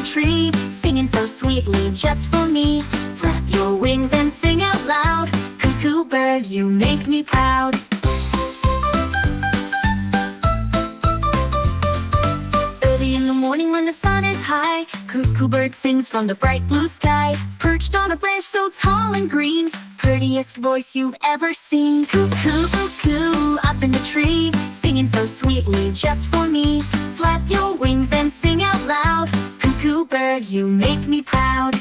the tree, singing so sweetly just for me. Flap your wings and sing out loud. Cuckoo bird, you make me proud. Early in the morning when the sun is high, cuckoo bird sings from the bright blue sky. Perched on a branch so tall and green, prettiest voice you've ever seen. Cuckoo, cuckoo, up in the tree, singing so sweetly just for me. Flap your wings and sing out loud. Cuckoo bird, you make me proud.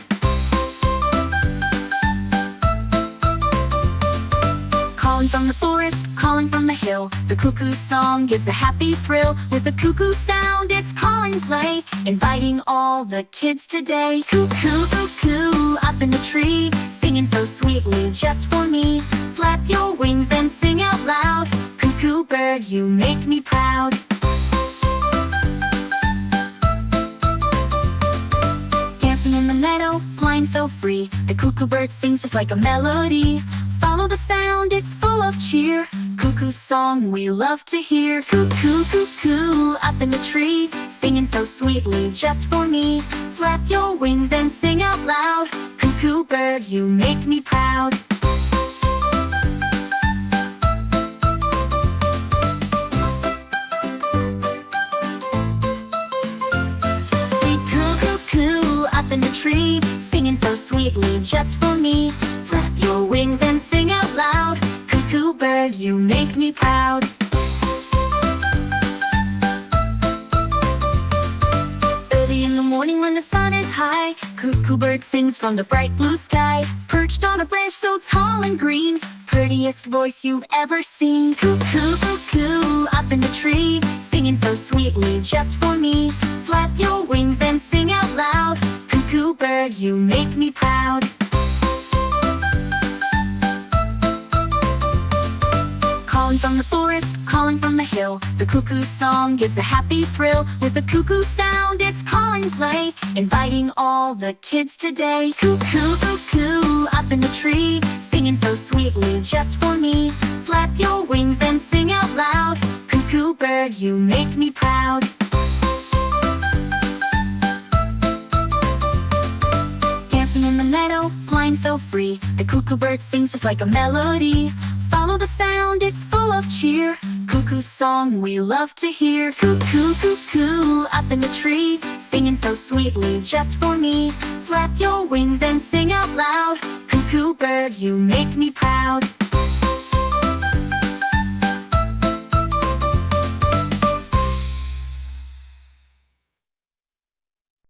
Calling from the forest, calling from the hill, the cuckoo song gives a happy thrill. With the cuckoo sound, it's call and play, inviting all the kids today. Cuckoo, cuckoo, up in the tree, singing so sweetly just for me. Flap your wings and sing out loud. Cuckoo bird, you make me proud. Dancing in the meadow, flying so free, the cuckoo bird sings just like a melody. Follow the sound, it's full of cheer. Cuckoo song we love to hear. Cuckoo, cuckoo, up in the tree, singing so sweetly just for me. Flap your wings and sing out loud. Cuckoo bird, you make me proud. Cuckoo, cuckoo, up in the tree, singing so sweetly just for me. Flap your wings and sing out loud. Cuckoo bird, you make me proud. Early in the morning when the sun is high, cuckoo bird sings from the bright blue sky. Perched on a branch so tall and green, prettiest voice you've ever seen. Cuckoo, cuckoo, up in the tree, singing so sweetly just for me. Flap your wings and sing out loud. Cuckoo bird, you make me proud. Calling from the forest, calling from the hill, the cuckoo song gives a happy thrill. With the cuckoo sound, it's call and play, inviting all the kids today. Cuckoo, cuckoo, up in the tree, singing so sweetly just for me. Flap your wings and sing out loud. Cuckoo bird, you make me proud. Dancing in the meadow, flying so free, the cuckoo bird sings just like a melody. Follow the sound, it's full of cheer. Cuckoo song we love to hear. Cuckoo, cuckoo, up in the tree, singing so sweetly just for me. Flap your wings and sing out loud. Cuckoo bird, you make me proud.